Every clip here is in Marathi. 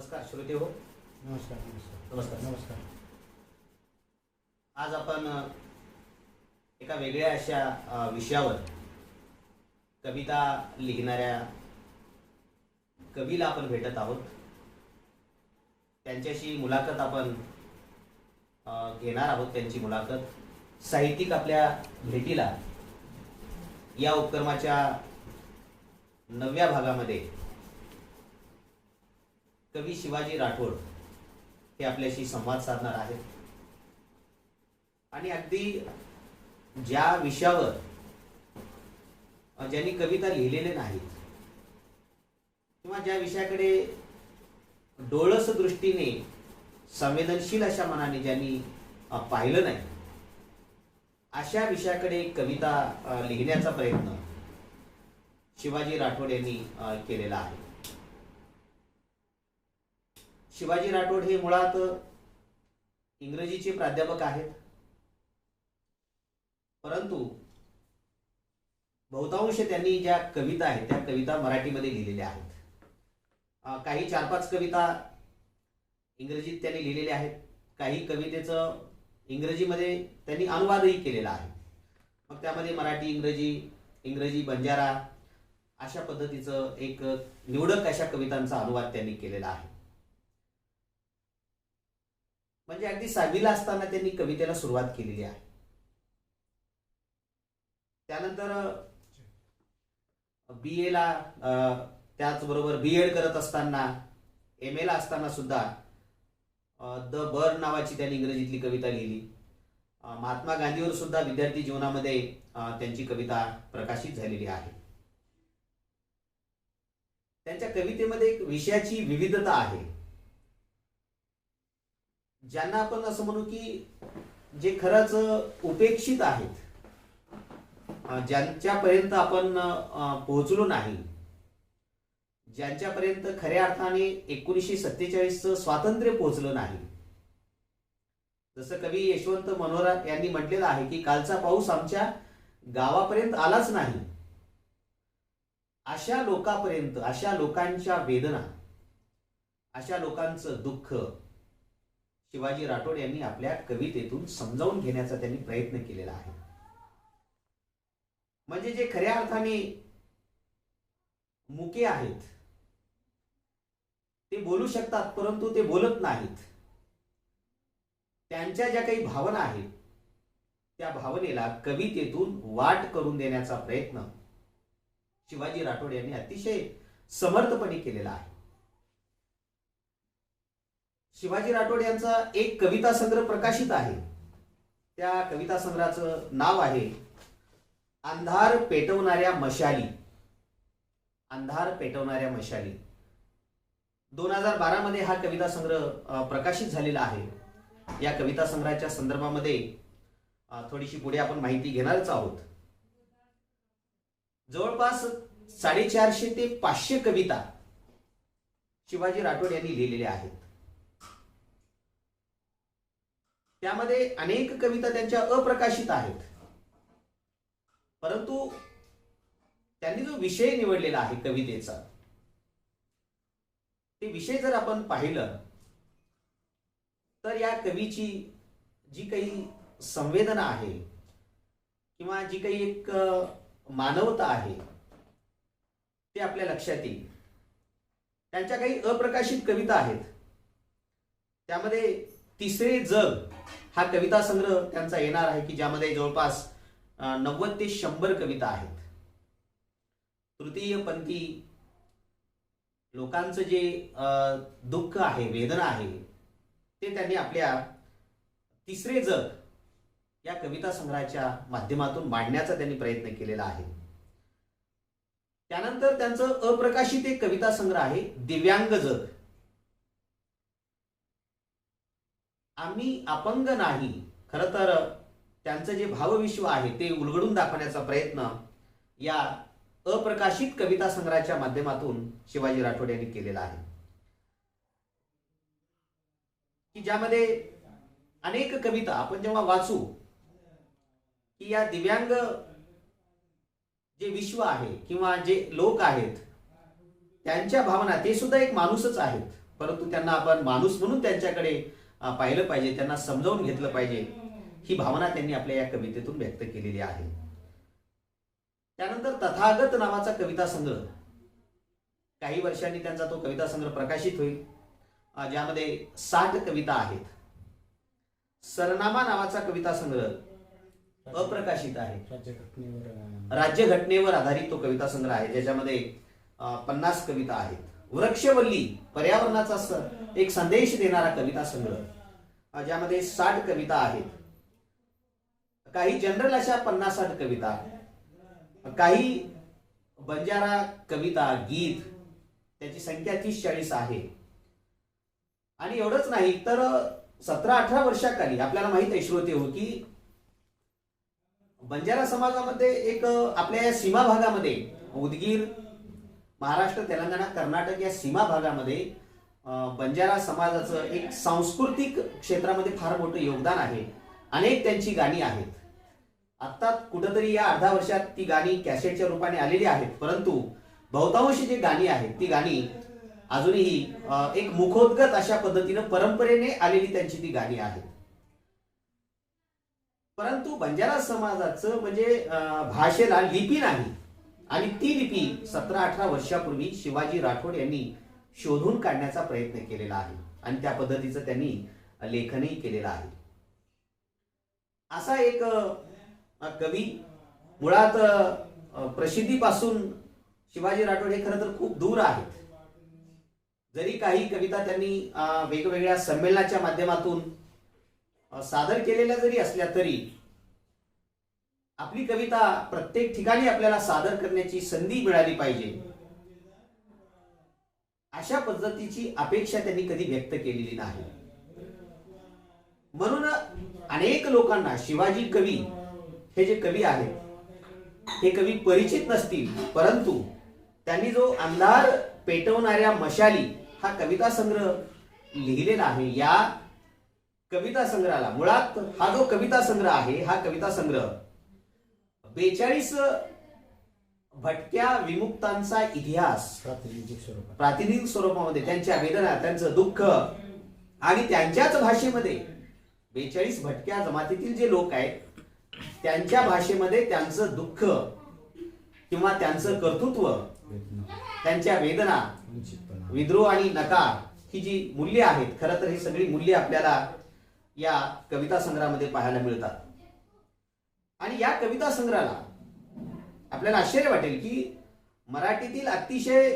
नमस्कार श्रोते हो. नमस्कार नमस्कार नमस्कार. नमस्कार. आज आपण एका वेगळ्या अशा विषयावर कविता लिहिणाऱ्या कवीला आपण भेटत आहोत. त्यांच्याशी मुलाखत आपण घेणार आहोत. त्यांची मुलाखत साहित्यिक आपल्या भेटीला या उपक्रमाच्या 9व्या भागामध्ये कवी शिवाजी राठोड हे आपल्याशी संवाद साधणार आहेत. आणि अगदी ज्या विषयावर ज्यांनी कविता लिहिलेले नाहीत किंवा ज्या विषयाकडे डोळस दृष्टीने संवेदनशील अशा मनाने ज्यांनी पाहिलं नाही अशा विषयाकडे कविता लिहिण्याचा प्रयत्न शिवाजी राठोड यांनी केलेला आहे. शिवाजी राठोड हे मुळात इंग्रजीचे प्राध्यापक आहेत, परंतु बहुतांश त्यांनी ज्या कविता आहेत त्या कविता मराठीमध्ये लिहिलेल्या आहेत. काही 4-5 कविता इंग्रजीत त्यांनी लिहिलेल्या आहेत. काही कवितेचं इंग्रजीमध्ये त्यांनी अनुवादही केलेला आहे. मग त्यामध्ये मराठी, इंग्रजी बंजारा अशा पद्धतीचं एक निवडक अशा कवितांचा अनुवाद त्यांनी केलेला आहे. म्हणजे अगदी 6वीला असताना त्यांनी कवितेला सुरुवात केलेली आहे. त्यानंतर BA ला त्याचबरोबर BEd करत असताना MA ला असताना सुद्धा द बर्ड नावाची त्यांनी इंग्रजीतली कविता लिहिली. महात्मा गांधीवर सुद्धा विद्यार्थी जीवनामध्ये त्यांची कविता प्रकाशित झालेली आहे. त्यांच्या कवितेमध्ये एक विषयाची विविधता आहे. ज्यांना आपण असं म्हणू की जे खरंच उपेक्षित आहेत, ज्यांच्यापर्यंत आपण पोहोचलो नाही, ज्यांच्यापर्यंत खऱ्या अर्थाने 1947चं स्वातंत्र्य पोहोचलं नाही. जसं कवी यशवंत मनोरा यांनी म्हटलेलं आहे की कालचा पाऊस आमच्या गावापर्यंत आलाच नाही. अशा लोकांपर्यंत, अशा लोकांच्या वेदना, अशा लोकांचं दुःख शिवाजी राठोड यांनी आपल्या कवितेतून समजावून घेण्याचा त्यांनी प्रयत्न केलेला आहे. म्हणजे जे खऱ्या अर्थाने मुके आहेत ते बोलू शकतात, परंतु ते बोलत नाहीत. त्यांच्या ज्या काही भावना आहेत त्या भावनेला कवितेतून वाट करून देण्याचा प्रयत्न शिवाजी राठोड यांनी अतिशय समर्थपणे केलेला आहे. शिवाजी राठोड यांचा एक कविता संग्रह प्रकाशित आहे. त्या कविता संग्रहाचं नाव आहे अंधार पेटवणाऱ्या मशाली. अंधार पेटवणाऱ्या मशाली. 2012 मध्ये हा कविता संग्रह प्रकाशित झालेला आहे. या कविता संग्रहाच्या संदर्भामध्ये थोडीशी पुढे आपण माहिती घेणारच आहोत. जवळपास 450 ते 500 कविता शिवाजी राठोड यांनी लिहिलेल्या आहेत. त्यामध्ये अनेक कविता त्यांच्या अप्रकाशित आहेत, परंतु त्यांनी जो विषय निवडलेला आहे कवितेचा, ते विषय जर आपण पाहिलं तर या कवीची जी काही संवेदना आहे किंवा जी काही एक मानवता आहे ते आपल्या लक्षात येईल. त्यांच्या काही अप्रकाशित कविता आहेत. त्यामध्ये तिसरे जग हा कविता संग्रह त्यांचा येणार आहे की ज्यामध्ये जवळपास 90 ते 100 कविता आहेत. तृतीयपंथी लोकांचं जे दुःख आहे, वेदना आहे, ते त्यांनी आपल्या तिसरे जग या कविता संग्रहाच्या माध्यमातून मांडण्याचा त्यांनी प्रयत्न केलेला आहे. त्यानंतर त्यांचं अप्रकाशित एक कविता संग्रह आहे दिव्यांग जग. आम्ही अपंग नाही, खरं तर त्यांचं जे भावविश्व आहे ते उलगडून दाखवण्याचा प्रयत्न या अप्रकाशित कविता संग्रहाच्या माध्यमातून शिवाजी राठोड यांनी केलेला आहे. की ज्यामध्ये अनेक कविता आपण जेव्हा वाचू की या दिव्यांग जे विश्व आहे किंवा जे लोक आहेत त्यांच्या भावना, ते सुद्धा एक माणूसच आहेत. परंतु त्यांना आपण माणूस म्हणून त्यांच्याकडे पाहिलं पाहिजे, त्यांना समजावून घेतलं पाहिजे, ही भावना त्यांनी आपल्या या कवितेतून व्यक्त केलेली आहे. त्यानंतर तथागत नावाचा कविता संग्रह, काही वर्षांनी त्यांचा तो कविता संग्रह प्रकाशित होईल, ज्यामध्ये 60 कविता आहेत. सरनामा नावाचा कविता संग्रह अप्रकाशित आहे. राज्यघटनेवर आधारित तो कविता संग्रह आहे, ज्याच्यामध्ये 50 कविता आहेत. वृक्षवल्ली पर्यावरणाचा एक संदेश देणारा कविता संग्रह, ज्यामध्ये 60 कविता आहेत. काही जनरल अशा 50-60 कविता, काही बंजारा कविता गीत, त्याची संख्या 30-40 आहे. आणि एवढंच नाही तर 17-18 वर्षाखाली आपल्याला माहित आहे श्रोते हो की बंजारा समाजामध्ये एक आपल्या या सीमा भागामध्ये, उदगीर, महाराष्ट्र, तेलंगणा, कर्नाटक या सीमा भागामध्ये बंजारा समाजाचं एक सांस्कृतिक क्षेत्रामध्ये फार मोठं योगदान आहे. अनेक त्यांची गाणी आहेत. आता कुठंतरी या अर्धा वर्षात ती गाणी कॅसेटच्या रूपाने आलेली आहेत, परंतु बहुतांश जी गाणी आहेत ती गाणी अजूनही एक मुखोद्गत अशा पद्धतीनं परंपरेने आलेली त्यांची ती गाणी आहेत. परंतु बंजारा समाजाचं म्हणजे भाषेला लिपी नाही, आणि ती लिपी 17-18 वर्षापूर्वी शिवाजी राठोड यांनी शोधून काढण्याचा प्रयत्न केलेला आहे आणि त्या पद्धतीचं त्यांनी लेखनही केलेलं आहे. असा एक कवी, मुळात प्रसिद्धीपासून शिवाजी राठोड हे खरं तर खूप दूर आहेत. जरी काही कविता त्यांनी वेगवेगळ्या संमेलनाच्या माध्यमातून सादर केलेल्या जरी असल्या तरी आपली कविता प्रत्येक ठिकाणी आपल्याला सादर करण्याची संधी मिळाली पाहिजे, अशा पद्धतीची अपेक्षा त्यांनी कधी व्यक्त केलेली नाही. म्हणून अनेक लोकांना शिवाजी कवी हे जे कवी आहेत हे कवी परिचित नसतील, परंतु त्यांनी जो अंधार पेटवणाऱ्या मशाली हा कविता संग्रह लिहिलेला आहे. या कविता संग्रहाला, मुळात हा जो कविता संग्रह आहे, हा कविता संग्रह 42 भटक्या विमुक्तांचा इतिहास प्रातिनिधिक स्वरूपामध्ये, त्यांच्या वेदना, त्यांचं दुःख आणि त्यांच्याच भाषेमध्ये 42 भटक्या जमातीतील जे लोक आहेत त्यांच्या भाषेमध्ये त्यांचं दुःख किंवा त्यांचं कर्तृत्व, त्यांच्या वेदना, विद्रोह आणि नकार ही जी मूल्य आहेत, खरं तर ही सगळी मूल्य आपल्याला या कविता संग्रहामध्ये पाहायला मिळतात. आणि या कविता संग्रहाला आपल्याला आश्चर्य वाटेल की मराठीतील अतिशय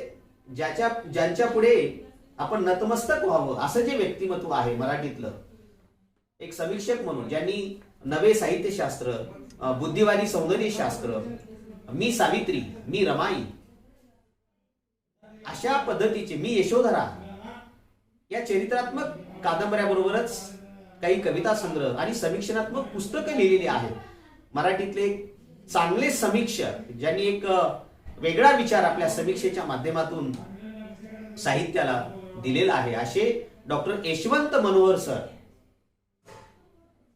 ज्यांच्या पुढे आपण नतमस्तक व्हावं असं जे व्यक्तिमत्व आहे मराठीतलं, एक समीक्षक म्हणून ज्यांनी नवे साहित्यशास्त्र, बुद्धिवादी सौंदर्यशास्त्र, मी सावित्री, मी रमाई अशा पद्धतीचे, मी यशोधरा या चरित्रात्मक कादंबऱ्याबरोबरच काही कविता संग्रह आणि समीक्षणात्मक पुस्तकं लिहिलेली आहेत. मराठीतले चांगले समीक्षक ज्यांनी एक वेगळा विचार आपल्या समीक्षेच्या माध्यमातून साहित्याला दिलेला आहे, असे डॉक्टर यशवंत मनोहर सर.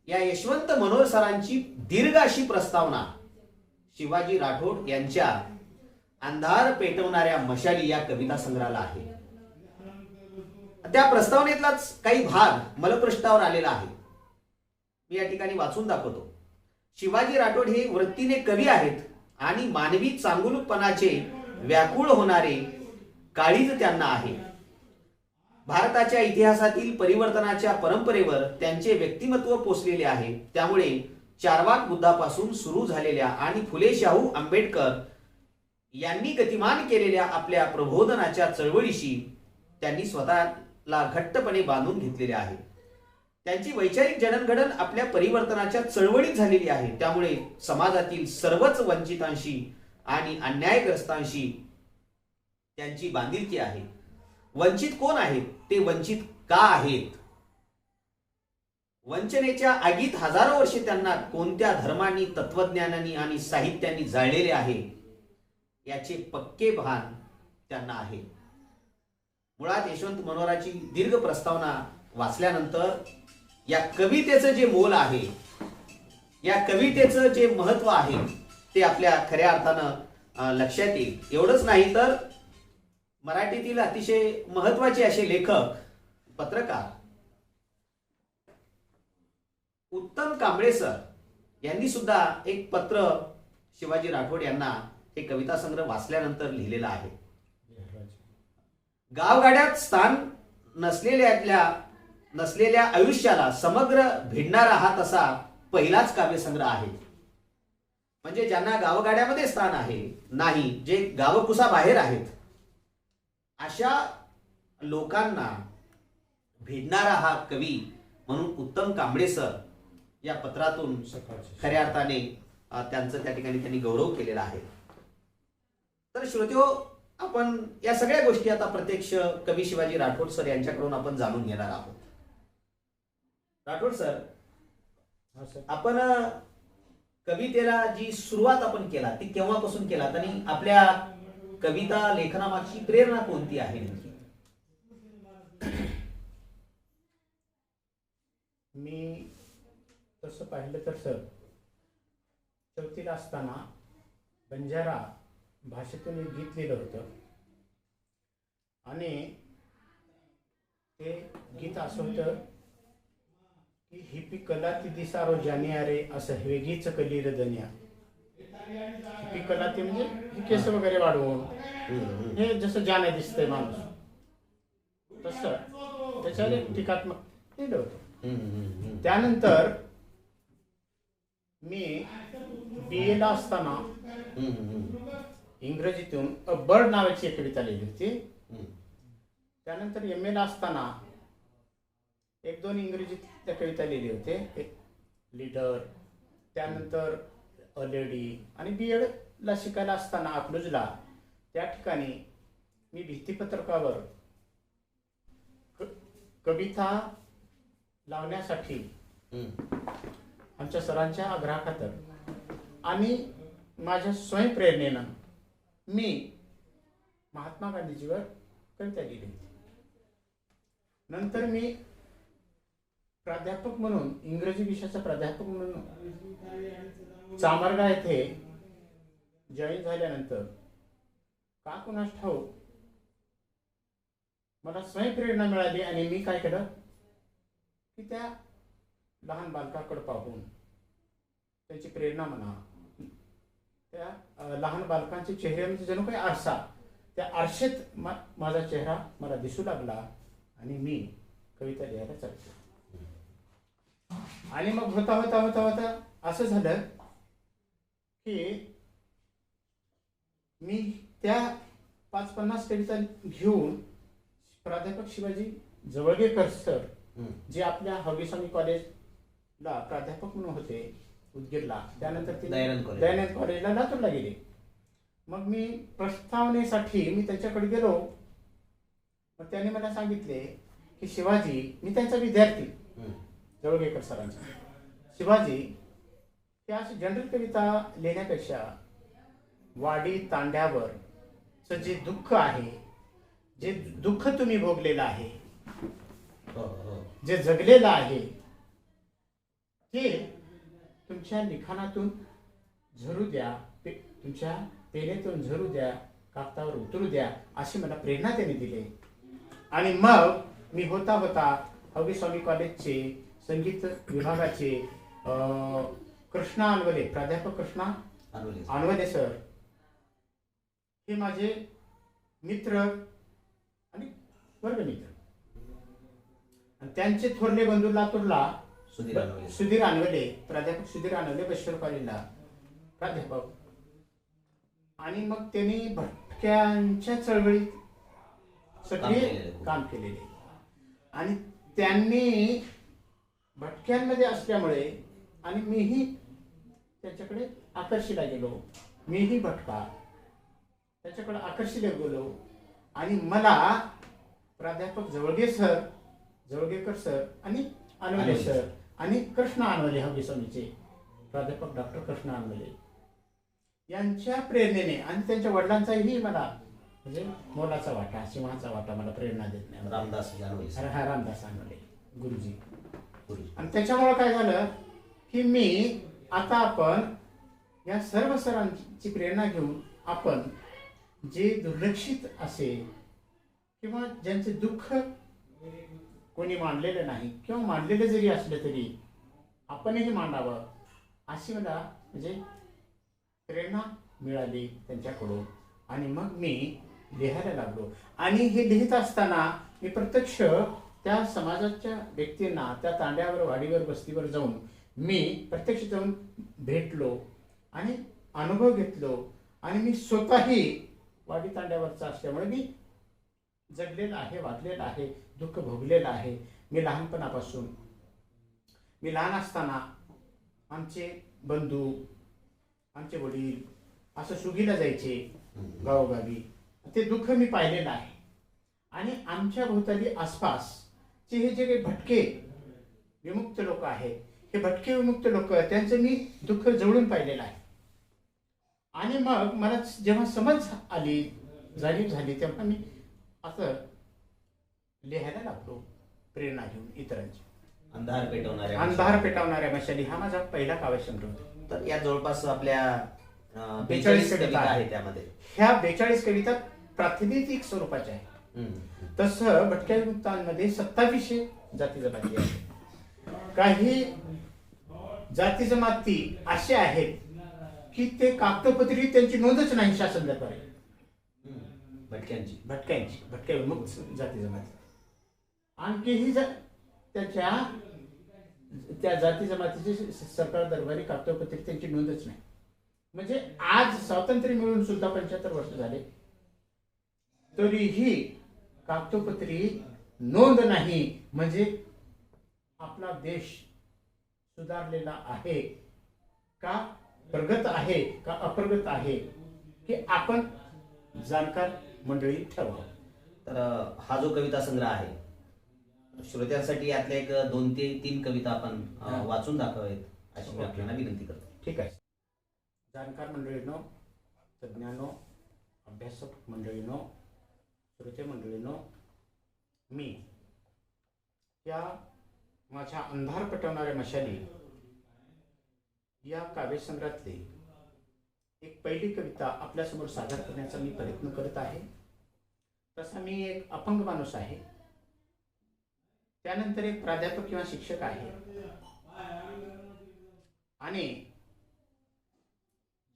या यशवंत मनोहर सरांची दीर्घ अशी प्रस्तावना शिवाजी राठोड यांच्या अंधार पेटवणाऱ्या मशाली या कविता संग्रहाला आहे. त्या प्रस्तावनेतलाच काही भाग मलपृष्ठावर आलेला आहे, मी या ठिकाणी वाचून दाखवतो. शिवाजी राठोड हे वृत्तीने कवी आहेत आणि मानवी चांगुलपणाचे व्याकुळ होणारे काळीज त्यांना आहे. भारताच्या इतिहासातील परिवर्तनाच्या परंपरेवर त्यांचे व्यक्तिमत्व पोचलेले आहे. त्यामुळे चार्वाक बुद्धापासून सुरू झालेल्या आणि फुले शाहू आंबेडकर यांनी गतिमान केलेल्या आपल्या प्रबोधनाच्या चळवळीशी त्यांनी स्वतःला घट्टपणे बांधून घेतलेले आहे. त्यांची वैचारिक जडणघडण आपल्या परिवर्तनाच्या चळवळीत झालेली आहे. त्यामुळे समाजातील सर्वच वंचितांशी आणि अन्यायग्रस्तांशी त्यांची बांधिलकी आहे. वंचित कोण आहेत? ते वंचित का आहेत? वंचनेच्या आगीत हजारो वर्षे त्यांना कोणत्या धर्मांनी, तत्वज्ञानांनी आणि साहित्यांनी जाळलेले आहे याचे पक्के भान त्यांना आहे. मुळात यशवंत मनोहराची दीर्घ प्रस्तावना वाचल्यानंतर या कवितेचं जे मोल आहे, या कवितेचं जे महत्व आहे ते आपल्या खऱ्या अर्थानं लक्षात येईल. एवढंच नाही तर मराठीतील अतिशय महत्वाचे असे लेखक, पत्रकार उत्तम कांबळे सर यांनी सुद्धा एक पत्र शिवाजी राठोड यांना हे कविता संग्रह वाचल्यानंतर लिहिलेला आहे. गावगाड्यात स्थान नसलेल्या आयुष्याला समग्र भिडणारा हा तसा पहिलाच काव्यसंग्रह आहे. म्हणजे ज्यांना गावगाड्यामध्ये स्थान आहे नाही, जे गावकुसा बाहेर आहेत, अशा लोकांना भिडणारा हा कवी म्हणून उत्तम कांबळे सर या पत्रातून खऱ्या अर्थाने त्यांचं त्या ठिकाणी त्यांनी गौरव केलेला आहे. तर श्रोत्यो, आपण या सगळ्या गोष्टी आता प्रत्यक्ष कवी शिवाजी राठोड सर यांच्याकडून आपण जाणून घेणार आहोत. राठोड सर, आपण कवितेला जी सुरुवात आपण केला ती केव्हापासून केला आणि आपल्या कविता लेखनामागची प्रेरणा कोणती आहे नेमकी? मी तसं पाहिलं तर सर, चौथीला असताना बंजारा भाषेतून एक गीत लिहिलं होतं आणि ते गीत असं होतं की हिपी कला ती दिसारो जानिया रे असं वेगळीच कली रदनिया. हिपी कला ती म्हणजे केस वगैरे वाढवून हे जसं जाण्या दिसतंय माणूस, तसं त्याच्यावर एक टीकात्मक लिहिलं होतं. त्यानंतर मी BA ला असताना इंग्रजीतून अ बर्ड नावाची एक कविता लिहिली होती. त्यानंतर MA ला असताना एक दोन इंग्रजीतल्या कविता लिहिली होते, लीडर, त्यानंतर अ लेडी. आणि BEd ला शिकायला असताना अकलूजला त्या ठिकाणी मी भित्तीपत्रकावर कविता लावण्यासाठी आमच्या सरांच्या आग्रहाखातर आणि माझ्या स्वयंप्रेरणेनं मी महात्मा गांधीजीवर कविता लिहिली होती. नंतर मी प्राध्यापक म्हणून, इंग्रजी विषयाचा प्राध्यापक म्हणून चामरगा येथे जॉईन झाल्यानंतर का कुणास ठाऊक मला स्वयंप्रेरणा मिळाली आणि मी काय केलं की त्या लहान बालकाकडे पाहून त्यांची प्रेरणा म्हणा, त्या लहान बालकांच्या चेहऱ्यामध्ये जणू काही आरसा, त्या आरशेत माझा चेहरा मला दिसू लागला आणि मी कविता लिहायला चालू केली. आणि मग होता होता होता होता असं झालं की मी त्या 5-50 कविता घेऊन प्राध्यापक शिवाजी जवळगेकर सर, जे आपल्या हॉबी स्वामी कॉलेजला प्राध्यापक म्हणून होते उदगीरला, त्यानंतर ते दयानंद कॉलेजला लातूरला गेले. मग मी प्रस्तावनेसाठी मी त्यांच्याकडे गेलो. मग त्यांनी मला सांगितले की शिवाजी, मी त्यांचा विद्यार्थी जवळगेकर सरांचा, शिवाजी की अशी जनरल कविता लिहिण्यापेक्षा वाडी तांड्यावर जे दुःख आहे, जे दुःख तुम्ही भोगलेलं आहे, जे जगलेलं आहे, ते तुमच्या लिखाणातून झरू द्या, तुमच्या पेनेतून झरू द्या, कागदावर उतरू द्या, अशी मला प्रेरणा त्यांनी दिली. आणि मग मी होता होता हॉबी स्वामी कॉलेजचे संगीत विभागाचे कृष्णा अनवले, प्राध्यापक कृष्णा अनवले सर, हे माझे मित्र आणि वर्गमित्र. आणि त्यांचे थोरले बंधू लातूरला सुधीर अनवले, प्राध्यापक सुधीर अनवले बश्वर कॉलेजला प्राध्यापक. आणि मग त्यांनी भटक्यांच्या चळवळीत सक्रिय काम केलेले आणि त्यांनी भटक्यांमध्ये असल्यामुळे आणि मीही त्याच्याकडे आकर्षिला गेलो, मीही भटका त्याच्याकडे आकर्षिले गेलो. आणि मला प्राध्यापक जवळगेकर सर आणि अनवले सर आणि कृष्णा अनवले, हॉबी स्वामीचे प्राध्यापक डॉक्टर कृष्णा अनवले यांच्या प्रेरणेने आणि त्यांच्या वडिलांचाही मला म्हणजे मोलाचा वाटा, सिंहाचा वाटा मला प्रेरणा देत नाही. रामदास अनवले गुरुजी. आणि त्याच्यामुळे काय झालं की मी आता आपण या सर्व सरांची प्रेरणा घेऊन आपण जे दुर्लक्षित असे किंवा ज्यांचे दुःख कोणी मांडलेलं नाही किंवा मांडलेलं जरी असलं तरी आपणही मांडावं, अशी मला म्हणजे प्रेरणा मिळाली त्यांच्याकडून. आणि मग मी लिहायला लागलो. आणि हे लिहित असताना मी प्रत्यक्ष त्या समाजाच्या व्यक्तींना त्या तांड्यावर, वाडीवर, वस्तीवर जाऊन मी प्रत्यक्ष जाऊन भेटलो आणि अनुभव घेतलो. आणि मी स्वतःही वाडी तांड्यावरचा असल्यामुळे मी जगलेलं आहे, वागलेलं आहे, दुःख भोगलेलं आहे. मी लहानपणापासून, मी लहान असताना आमचे बंधू, आमचे वडील असं सुगीला जायचे गावोगावी. ते दुःख मी पाहिलेलं आहे. आणि आमच्या भोवताली आसपासचे हे जे काही भटके विमुक्त लोक आहेत, हे भटके विमुक्त लोक, त्यांचं मी दुःख जवळून पाहिलेलं आहे. आणि मग मला जेव्हा समज आली, जाणीव झाली, तेव्हा मी असं लिहायला लागलो, प्रेरणा घेऊन इतरांची. अंधार पेटवणाऱ्या मशाली हा माझा पहिला काव्यसंग्रह होता. तर या जवळपास आपल्या 42 कविता आहेत. त्यामध्ये ह्या 42 कविता प्रातिनिधिक स्वरूपाच्या आहेत. तसं भटक्या विमुक्तांमध्ये 27 जाती जमाती आहेत. काही जाती जमाती असे आहेत की ते कागदोपत्री त्यांची नोंदच नाही शासन दरबारी. भटक्या विमुक्त जाती जमाती आणखीही त्या जाती जमातीची सरकार दरबारी कागदोपत्री त्यांची नोंदच नाही. म्हणजे आज स्वातंत्र्य मिळून सुद्धा 75 वर्ष झाले तरीही कागदोपत्री नोंद नाही. म्हणजे आपला देश सुधारलेला आहे का, प्रगत आहे का अप्रगत आहे, हे आपण जाणकार मंडळी ठरवा. तर हा जो कविता संग्रह आहे, श्रोत्यांसाठी यातल्या एक 2 ते 3 कविता आपण वाचून दाखवावेत अशी मी आपल्याला विनंती करतो. ठीक आहे. जाणकार मंडळींनो, तज्ञांनो, अभ्यासक मंडळींनो, श्रोते मंडळींनो, मी या माझ्या अंधार पेटवणाऱ्या मशाली या काव्यसंग्रहातली एक पहिली कविता आपल्यासमोर सादर करण्याचा मी प्रयत्न करत आहे. तसा मी एक अपंग माणूस आहे, त्यानंतर एक प्राध्यापक किंवा शिक्षक आहे. आणि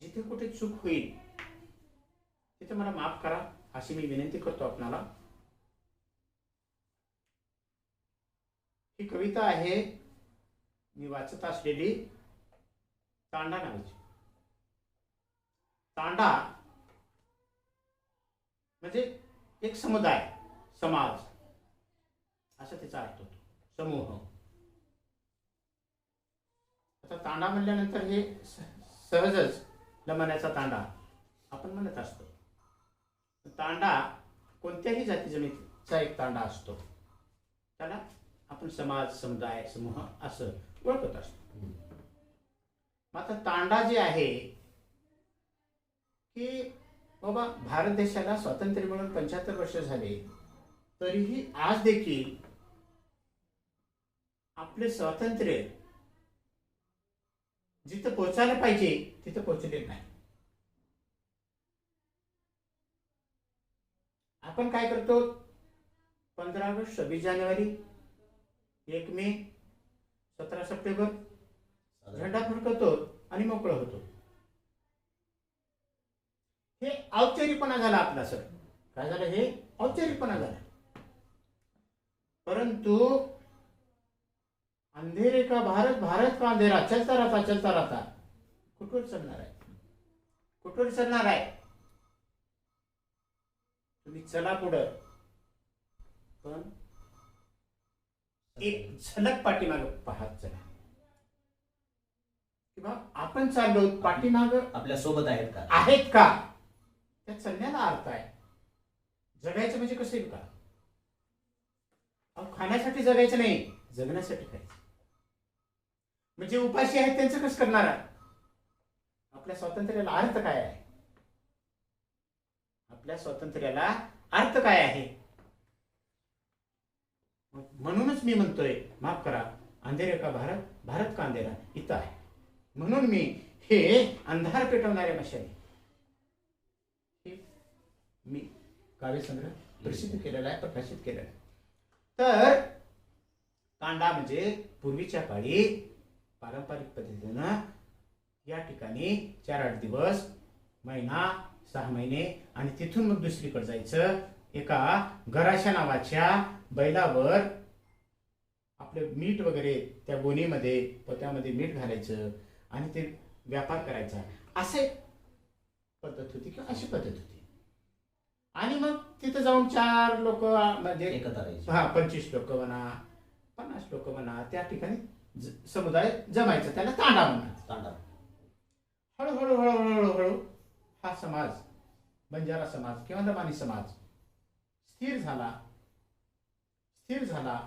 जिथे कुठे चूक होईल तिथे मला माफ करा अशी मी विनंती करतो आपणाला. ही कविता आहे मी वाचत असलेली तांडा नावाची. तांडा म्हणजे एक समुदाय, समाज असा त्याचा अर्थ होतो, समूह. आता तांडा म्हणल्यानंतर हे सहजच लमण्याचा तांडा आपण म्हणत असतो. तांडा कोणत्याही जाती जमातीचा एक तांडा असतो, त्याला आपण समाज, समुदाय, समूह असं ओळखत असतो. आता तांडा जे आहे की बाबा भारत देशाला स्वातंत्र्य मिळून 75 वर्ष झाले तरीही आज देखील आपले स्वातंत्र्य जिथं पोहोचायला पाहिजे तिथं पोहोचले नाही. आपण काय करतो, 15 ऑगस्ट, 26 जानेवारी, 1 मे, 17 सप्टेंबर झेंडा फडकवतो आणि मोकळं होतो. हे औपचारिकपणा झाला आपला. सर काय झालं, हे औपचारिकपणा झाला. परंतु अंधेरे का भारत, भारत का अंधेरा, चलता राहता कुठवर चालणार आहे, कुठवर चालणार आहे. तुम्ही चला पुढं, पण एक झलक पाठीमाग पाहत चला. किंवा आपण चाललो पाठीमाग आपल्या सोबत आहेत का, त्या चालण्याला अर्थ आहे. जगायचं म्हणजे कसं येईल का, खाण्यासाठी जगायचं नाही, जगण्यासाठी काय. म्हणजे उपाशी आहेत त्यांचं कसं करणार आहे. आपल्या स्वातंत्र्याला अर्थ काय आहे, आपल्या स्वातंत्र्याला अर्थ काय आहे. म्हणूनच मी म्हणतोय, माफ करा, अंधेरे का भारत, भारत का अंधेरा इथं आहे. म्हणून मी हे अंधार पेटवणाऱ्या मशाली हे मी काव्यसंग्रह प्रसिद्ध केलेला आहे, प्रकाशित केलेला आहे. तर तांडा म्हणजे पूर्वीच्या काळी पारंपरिक पद्धतीनं या ठिकाणी 4-8 दिवस, महिना, 6 महिने आणि तिथून मग दुसरीकडे जायचं. एका गराशा नावाच्या बैलावर आपले मीठ वगैरे त्या गोणीमध्ये पोत्यामध्ये मीठ घालायचं आणि ते व्यापार करायचा. असे पद्धत होती किंवा अशी पद्धत होती. आणि मग तिथं जाऊन 4 लोक म्हणजे एकत्र यायचे. 25 लोक म्हणा, 50 लोक म्हणा, त्या ठिकाणी समुदाय जमायचा, त्याला तांडा म्हणतात. तांडा. हळूहळू हळूहळू हळूहळू हा समाज, बंजारा समाज किंवा दमानी समाज स्थिर झाला.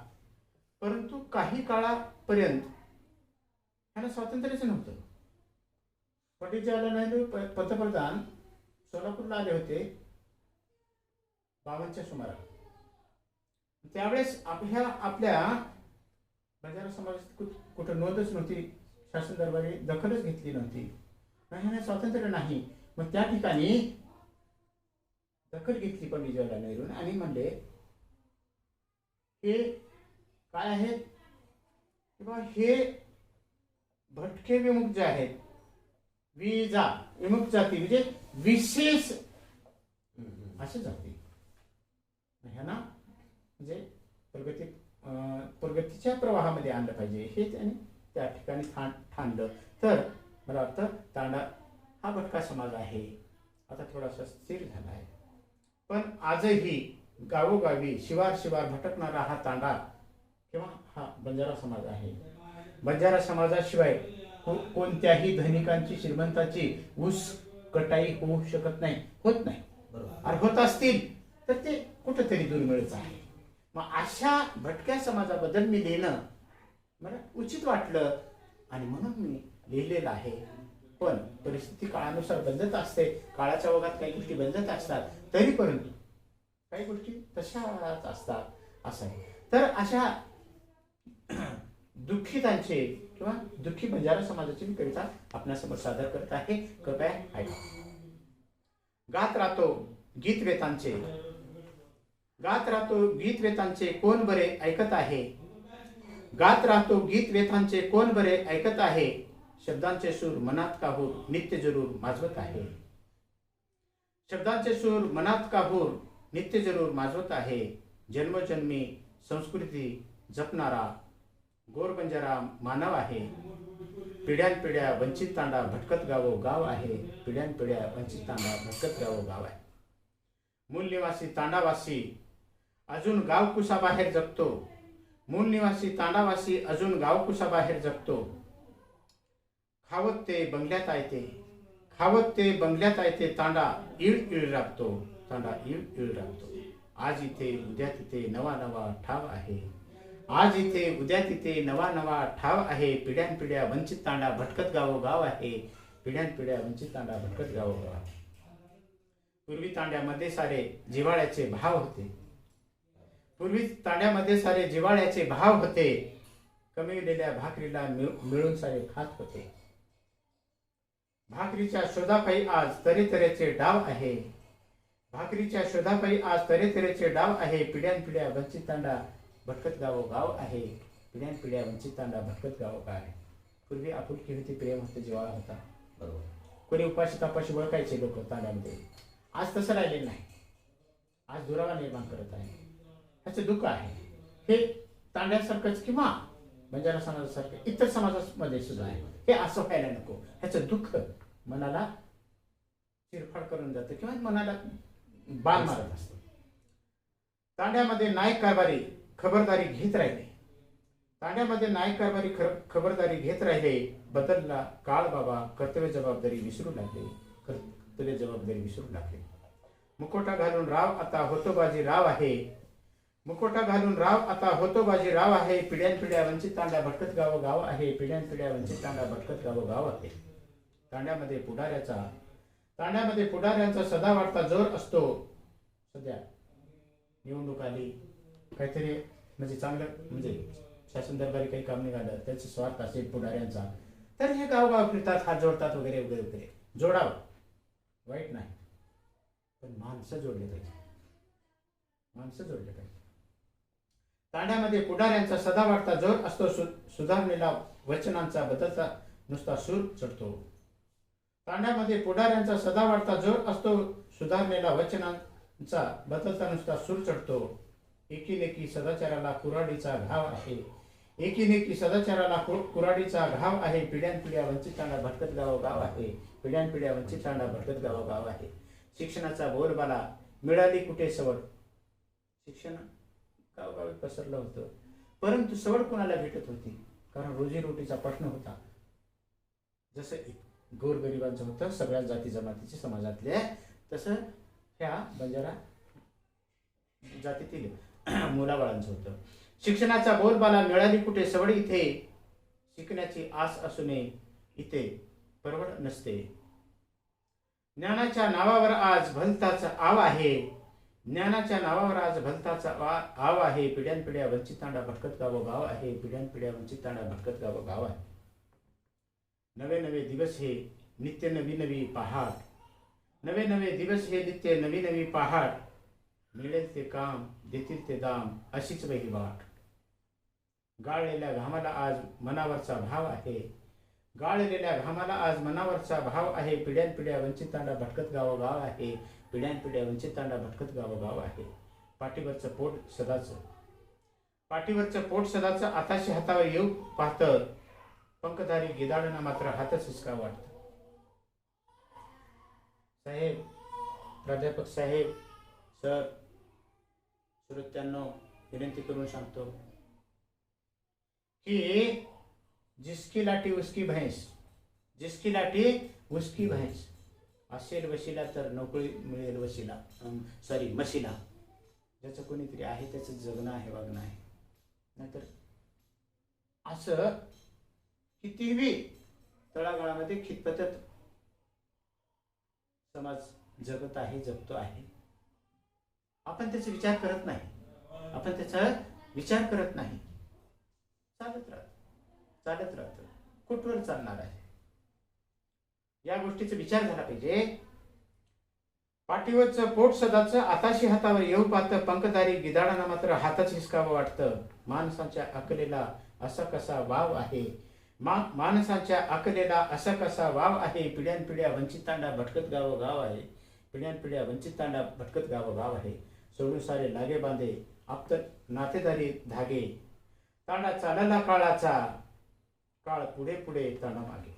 परंतु काही काळापर्यंत त्यांना स्वातंत्र्यच नव्हतं. पंडित जवाहरलाल नेहरू पंतप्रधान सोलापूरला आले होते 52च्या सुमारास. त्यावेळेस आपल्या बंजारा समाजात कुठं नोंदच नव्हती, शासन दरबारी दखलच घेतली नव्हती. ह्यांना स्वातंत्र्य नाही. मग त्या ठिकाणी दखल घेतली पंडित जवाहरलाल नेहरू आणि म्हणले हे काय आहेत किंवा हे भटके विमुक्त जे आहेत, विमुक्त जाती म्हणजे विशेष असे जाती, ह्यांना म्हणजे प्रगतीच्या प्रवाहामध्ये आणलं पाहिजे हे त्यांनी त्या ठिकाणी ठाणलं. तर मला वाटतं तांडा हा भटका समाज आहे, आता थोडासा स्थिर झाला आहे. पण आजही गावोगावी शिवार भटकणारा हा तांडा किंवा हा बंजारा समाज आहे. बंजारा समाजाशिवाय कोणत्याही धनिकांची, श्रीमंताची ऊस कटाई होऊ शकत नाही, होत नाही. आणि होत असतील तर ते कुठेतरी दुर्मिळच आहे. मग अशा भटक्या समाजाबद्दल मी लिहिणं मला उचित वाटलं आणि म्हणून मी लिहिलेलं आहे. पण परिस्थिती काळानुसार बदलत असते, काळाच्या ओघात काही गोष्टी बदलत असतात, तरी परंतु काही गोष्टी तशाच असतात असं आहे. तर अशा दुःखितांचे किंवा दुःखी बंजारा समाजाची मी कविता आपणासमोर सादर करत आहे. कृपया ऐका. गात राहतो गीत वेतांचे कोण बरे ऐकत आहे. गात राहतो गीत वेतांचे कोण बरे ऐकत आहे. शब्दांचे सूर मनात काहूर नित्य जरूर माजवत आहे. शब्दांचे सूर मनात काहूर नित्य जरूर माजवत आहे. जन्मजन्मी संस्कृती जपणारा गोर बंजारा मानव आहे. पिढ्यानपिढ्या वंचित तांडा भटकत गाव आहे. पिढ्यानपिढ्या वंचित तांडा भटकत गाव आहे. मूल निवासी तांडावासी अजून गाव कुसाबाहेर जगतो. मूल निवासी तांडावासी अजून गाव कुसाबाहेर जगतो. खावत ते बंगल्यात आयते तांडा इळ राबतो. आज इथे उद्या तिथे नवा ठाव आहे. आज इथे उद्या तिथे नवा ठाव आहे. पिढ्यानपिढ्या वंचित तांडा भटकत गाव आहे. पिढ्यानपिढ्या वंचित तांडा भटकत गाव आहे. पूर्वी तांड्यामध्ये सारे जिव्हाळ्याचे भाव होते. कमविलेल्या भाकरीला मिळून सारे खात होते. भाकरीच्या शोधापायी आज तऱ्हेतऱ्हेचे डाव आहे. पिढ्यानपिढ्या वंचित तांडा भटकत गाव आहे. पिढ्यानपिढ्या वंचित तांडा भटकत गाव आहे. पूर्वी आपुलकी होती, प्रेम होते, जिव्हाळा होता. बरोबर. कोणी उपाशी तापाशी ओळखायचे लोक तांड्यामध्ये. आज तसं राहिलेलं नाही. आज दुरावा निर्माण करत आहे. ह्याचं दुःख आहे. हे तांड्यासारखंच किंवा बंजारा समाजासारखं इतर समाजामध्ये सुद्धा आहे. हे असं व्हायला नको. ह्याचं दुःख मनाला चिरफाड करून जातं किंवा मनाला बाण मारत असतं. तांड्यामध्ये नायक कारभारी खबरदारी घेत राहिले. बदलला काळ बाबा कर्तव्य जबाबदारी विसरू लागले. मुखोटा घालून राव आता होतो बाजी राव आहे. पिढ्यानपिढ्या वंचित तांडा भटकत गाव आहे. तांड्यामध्ये पुढाऱ्यांचा सदा वाढता जोर असतो. सध्या निवडणूक आली, काहीतरी म्हणजे चांगलं म्हणजे शासन दरबारी काही काम निघालं, त्याचा स्वार्थ असेल पुढाऱ्यांचा, तर हे गावगाव फिरतात, हात जोडतात वगैरे. जोडावं, वाईट नाही, पण माणसं जोडले पाहिजे. माणसं जोडले पाहिजे. तांड्यामध्ये पुढाऱ्यांचा सदा वाढता जोर असतो, सुधारणेला वचनांचा बदलता नुसता सूर चढतो. तांड्यामध्ये पुढाऱ्यांचा सदा वाढता जोर असतो, सुधारणेला वचनांचा बदलता नुसता सूर चढतो. एकीनेकी सदाचाराला कुऱ्हाडीचा घाव आहे, एकीनेकी सदाचाराला कुऱ्हाडीचा घाव आहे. पिढ्यानपिढ्या वंचितांना भटकत गाव आहे, पिढ्यानपिढ्या वंचितांना भटकत गाव आहे. शिक्षणाचा बोलबाला मिळाली कुठे सवड. शिक्षण गावगावी पसरलं होतं, परंतु सवड कोणाला भेटत होती? कारण रोजीरोटीचा प्रश्न होता. जसं गोरगरिबांचं होतं, सगळ्या जाती जमातीचे समाजातले, तसं ह्या बंजारा जातीतील मुलाबाळांचं होतं. शिक्षणाचा बोलबाला मिळाली कुठे सवड, इथे शिकण्याची आस असूने इथे परवड नसते. ज्ञानाच्या नावावर आज भलताच आव आहे, ज्ञानाच्या नावावर आज भलताचा आव आहे. पिढ्यानपिढ्या वंचितांना भटकत गाव आहे, पिढ्यानपिढ्या वंचितांना भटकत गाव आहे. नवे नवे दिवस हे नित्य नवी नवी पहाट, नवे नवे दिवस हे नित्य नवी नवी पहाट. मिळेल ते काम देतील ते दाम, अशीच वही वाट. गाळलेल्या घामाला आज मनावरचा भाव आहे, गाळलेल्या घामाला आज मनावरचा भाव आहे. पिढ्यानपिढ्या वंचितांना भटकत गाव आहे, पिढ्यानपिढ्या वंचितांना भटकत गाव आहे. पाठीवरचं पोट सदाचं, पाठीवरचं पोट सदाचं आताशी हातावर येऊ पाहतं, पंखधारी गिधाडांना मात्र हातच हिसका वाटतं. साहेब, प्राध्यापक साहेब, सर, श्रोत्यांनो विनंती करून सांगतो की जिसकी लाठी उसकी भैंस, जिसकी लाठी उसकी भैंस. असेल वशिला तर नोकरी मिळेल वशिला, मशिला. ज्याचं कोणीतरी आहे त्याचं जगणं आहे, वागणं आहे. नाहीतर असं कितीही तळागाळामध्ये खितपतत समाज जगत आहे, जगतो आहे. आपण त्याचा विचार करत नाही, आपण त्याचा विचार करत नाही. चालत राहत कुठवर चालणार आहे, या गोष्टीचा विचार झाला पाहिजे. पाठीवरचं पोट सदाचं आताशी हातावर येऊ पाहतं, पंखधारी गिधाडांना मात्र हातच हिसकावं वाटतं. माणसाच्या अकलेला असा कसा वाव आहे, माणसाच्या अकलेला असा कसा वाव आहे. पिढ्यानपिढ्या वंचितांना भटकत गाव आहे, पिढ्यानपिढ्या वंचितांना भटकत गाव आहे. सोडून सारे लागे बांधे आप्त नातेदारी धागे, तांडा चालला काळाचा, काळ पुढे पुढे तांडा मागे.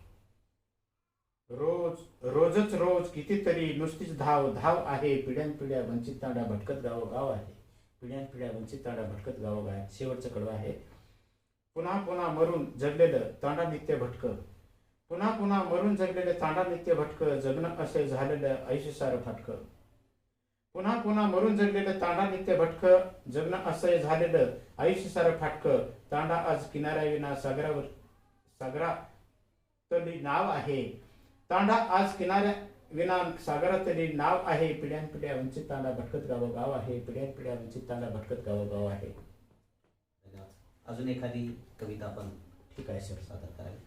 रोजच रोज कितीतरी नुसतीच धाव धाव आहे. पिढ्यानपिढ्या वंचितांना भटकत गाव आहे, पिढ्यानपिढ्या वंचितांना भटकत गाव आहे. शेवटचं कडवं आहे. पुन्हा पुन्हा मरून जगलेलं तांडा नित्य भटक, पुन्हा पुन्हा मरून जगलेलं तांडा नित्य भटक. जगणं असे झालेलं आयुष्य सारं फाटक, पुन्हा पुन्हा मरून जगलेलं तांडा नित्य भटक. जगणं असं झालेलं आयुष्य सारं फाटक. तांडा आज किनाऱ्याविना सागरातली नाव आहे, तांडा आज किनाऱ्या विना सागरातली नाव आहे. पिढ्यानपिढ्या वंचित तांडा भटकत गाव आहे, पिढ्यानपिढ्या वंचित तांडा भटकत गाव आहे. अजून एखादी कविता आपण ठीक आहे सर, सादर करावी.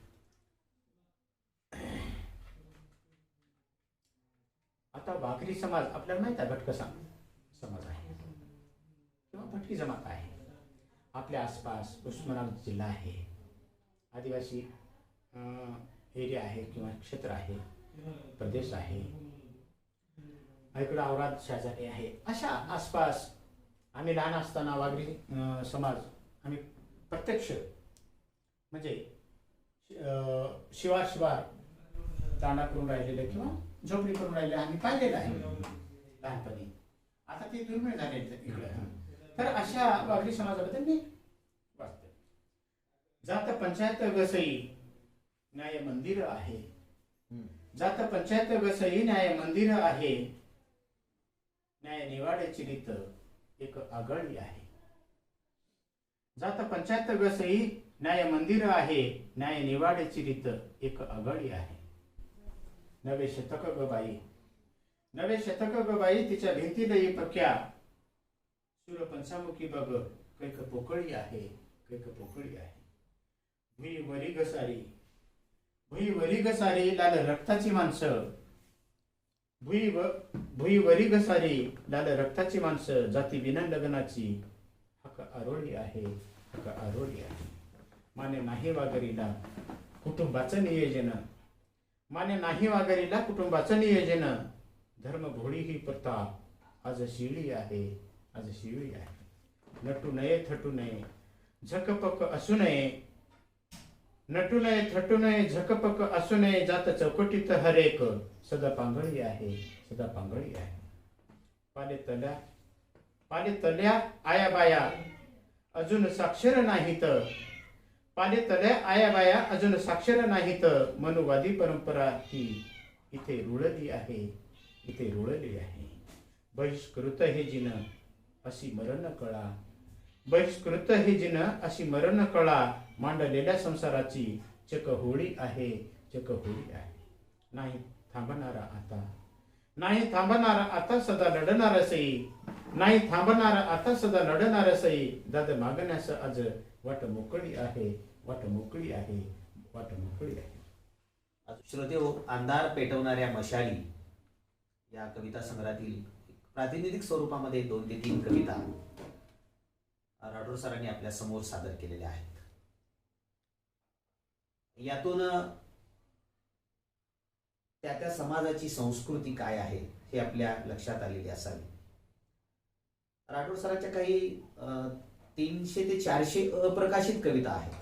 आता वाघरी समाज आपल्याला माहित आहे, भटक समाज आहे किंवा भटकी जमात आहे. आपल्या आसपास उस्मानाबाद जिल्हा आहे, आदिवासी एरिया आहे किंवा क्षेत्र आहे, प्रदेश आहे. इकडं औराद शेजारी आहे. अशा आसपास आम्ही लहान असताना वाघरी समाज आम्ही प्रत्यक्ष म्हणजे शिवार तांडा करून राहिलेले किंवा झोपडी करून राहिले आम्ही पाहिलेलं आहे लहानपणी. आता ते दुर्मिळ झाले इकडं. तर अशा वाघरी समाजाबद्दल मी वाचते. जात पंचायत वसई न्याय मंदिर आहे, जात पंचायत वसई न्याय मंदिर आहे. न्याय निवाड्याची रीत एक आगळी आहे. जात पंचायत वसई न्याय मंदिर आहे, न्याय निवाड्याची रीत एक आगळी आहे. नवे शतक ग बाई, नवे शतक ग बाई, तिच्या भिंती लई पक्या. सूर पंचामुखी बघ कैक पोकळी आहे, कैक पोकळी आहे. भुई वरी घसारी, भुई वरी घसारी, लाल रक्ताची माणसं. भुईवरी घसारी लाल रक्ताची माणसं जाती विना लग्नाची हक आरोळी आहे, हक आरोळी आहे. माने नाही वागरीला कुटुंबाचं नियोजन, माने नाही वागरीला कुटुंबाचं नियोजन. धर्मघोडी ही प्रथा आज शिळी आहे, आज शिळी आहे. नटू नये थटू नये झकपक असू नये, नटू नये थटू नये झकपक असू नये. जात चौकटीत हरेक सदा पांगळी आहे, सदा पांगळी आहे. पाले तल्या आया बाया अजून साक्षर नाहीत, पाले तल्या आया बाया अजून साक्षर नाहीत. मनुवादी परंपरा ही इथे रुळली आहे, इथे रुळली आहे. बहिष्कृत हे जिन अशी मरण कळा, बहिष्कृत हे जिन अशी मरण कळा. मांडलेल्या संसाराची चक होळी आहे, चक होळी आहे. नाही थांबणारा आता, नाही थांबणारा आता सदा लढणार सई, नाही थांबणारा आता सदा लढणार सई. दाद मागण्यास आज वाट मोकळी आहे, वाट मोकळी आहे, वाट मोकळी आहे. श्रोतेहो, अंधार पेटवणाऱ्या मशाली या कविता संग्रहातील प्रातिनिधिक स्वरूपामध्ये 2 ते 3 कविता राठोड सरांनी आपल्या समोर सादर केलेल्या आहेत. यातून त्या समाजाची संस्कृती काय आहे हे आपल्या लक्षात आलेली असावी. राठोड सरांच्या काही 300 ते 400 अप्रकाशित कविता आहेत.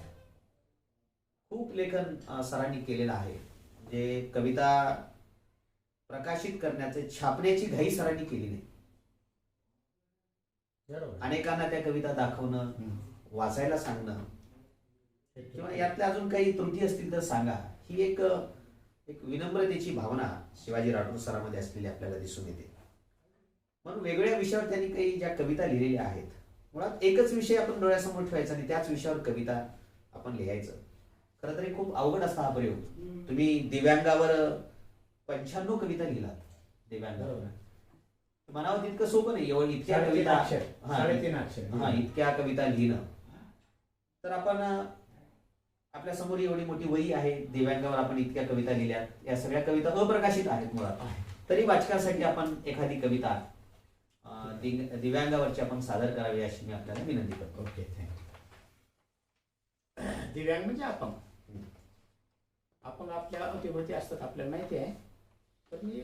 खूप लेखन सरांनी केलेलं आहे. जे कविता प्रकाशित करण्याचे, छापण्याची घाई सरांनी केली नाही. अनेकांना त्या कविता दाखवणं, वाचायला सांगणं, किंवा यातल्या अजून काही त्रुटी असतील तर सांगा, ही एक विनम्रतेची भावना शिवाजी राठोड सरांमध्ये असलेली आपल्याला दिसून येते. म्हणून वेगवेगळ्या विषयावर त्यांनी काही ज्या कविता लिहिलेल्या आहेत, मुळात एकच विषय आपण डोळ्यासमोर ठेवायचा आणि त्याच विषयावर कविता आपण लिहायचं. खरं तरी खूप अवघड असा हा प्रयोग. तुम्ही दिव्यांगावर 95 कविता लिहिलात. दिव्यांगावर म्हणावं तितकं सोपं नाही. एवढं इतक्या कविता, इतक्या कविता लिहिणं. तर आपण आपल्या समोर एवढी मोठी वही आहे, दिव्यांगावर आपण इतक्या कविता लिहिल्या. या सगळ्या कविता अप्रकाशित आहेत मुळात. तरी वाचकांसाठी आपण एखादी कविता दिव्यांगावरची आपण सादर करावी अशी मी आपल्याला विनंती करतो. Okay, thank you. दिव्यांग म्हणजे आपण आपल्या अवतीभोवती असतात, आपल्याला माहिती आहे. तर मी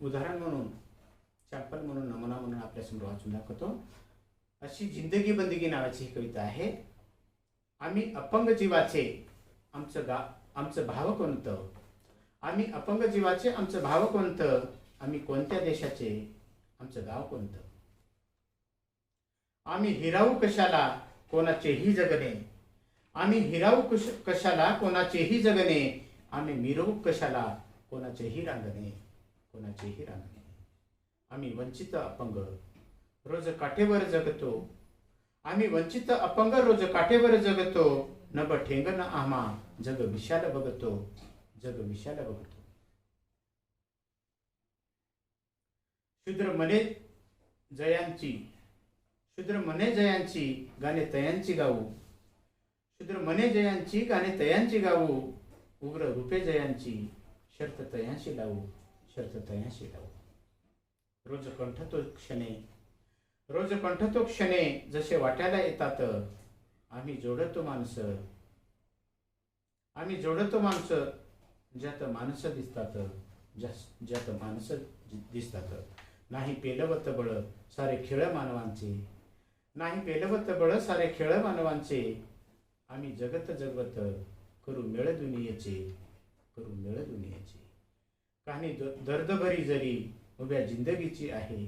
उदाहरण म्हणून, सॅम्पल म्हणून, नमुना म्हणून आपल्यासमोर वाचून दाखवतो. अशी जिंदगी बंदगी नावाची ही कविता आहे. आम्ही अपंग जीवाचे आमचं भाव कोणतं, आम्ही अपंग जीवाचे आमचं भाव कोणतं, आम्ही कोणत्या देशाचे आमचं गाव कोणतं. आम्ही हिरावू कशाला कोणाचेही जगणे, आम्ही हिरावू कशाला कोणाचेही जगणे, आम्ही मिरवू कशाला कोणाचेही रांगणे, कोणाचेही रांगणे. आम्ही वंचित अपंग रोज काठेवर जगतो, आम्ही वंचित अपंग रोज काठेवर जगतो. नभ ठेंगण आम्हा जग विशाल बघतो, जग विशाल बघतो. शूद्र मने जयांची, शूद्र मने जयांची गाणे तयांची गाऊ, शूद्र मने जयांची गाणे तयांची गाऊ. उग्र रूपे जयांची शर्त तयांशी लावू, शर्त तयांशी लावू. रोज कंठतो क्षणे, रोज कंठतो क्षणे जसे वाट्याला येतात. आम्ही जोडतो माणसं, आम्ही जोडतो माणसं ज्यात माणसं दिसतात, ज्यात माणसं दिसतात. नाही पेलवत बळ सारे खेळ मानवांचे, नाही पेलवत बळ सारे खेळ मानवांचे. आम्ही जगत जगवत करू मेळ दुनियेचे, करू मेळ दुनियेचे. कहाणी दर्दभरी जरी उभ्या जिंदगीची आहे,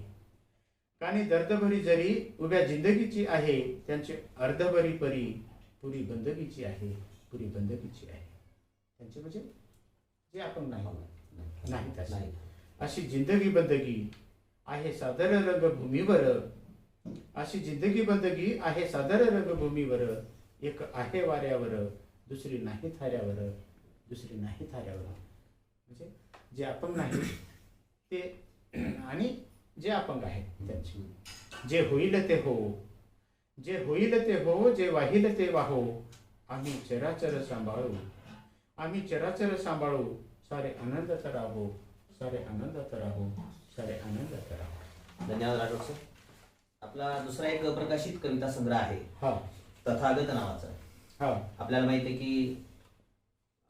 कहाणी दर्दभरी जरी उभ्या जिंदगीची आहे. त्यांची अर्धभरी परी पुरी बंदगीची आहे, पुरी बंदगीची आहे. त्यांचे म्हणजे जे आपण नाही अशी जिंदगी बंदगी आहे सादर रंगभूमीवर, अशी जिंदगी बंदगी आहे सादर रंगभूमीवर. एक आहे वाऱ्यावर दुसरी नाही थाऱ्यावर, दुसरी नाही थाऱ्यावर. म्हणजे जे अपंग नाही ते आणि जे अपंग आहेत त्यांची. जे होईल ते हो, जे होईल ते हो, जे वाहील ते वाहो. आम्ही चराचर सांभाळू, आम्ही चराचर सांभाळू. सारे आनंदात राहो, सारे आनंदात राहू, सारे आनंदात राहू. धन्यवाद राठोड सर. आपला दुसरा एक प्रकाशित कविता संग्रह आहे हा तथागत नावाचा. हा आपल्याला माहिती आहे की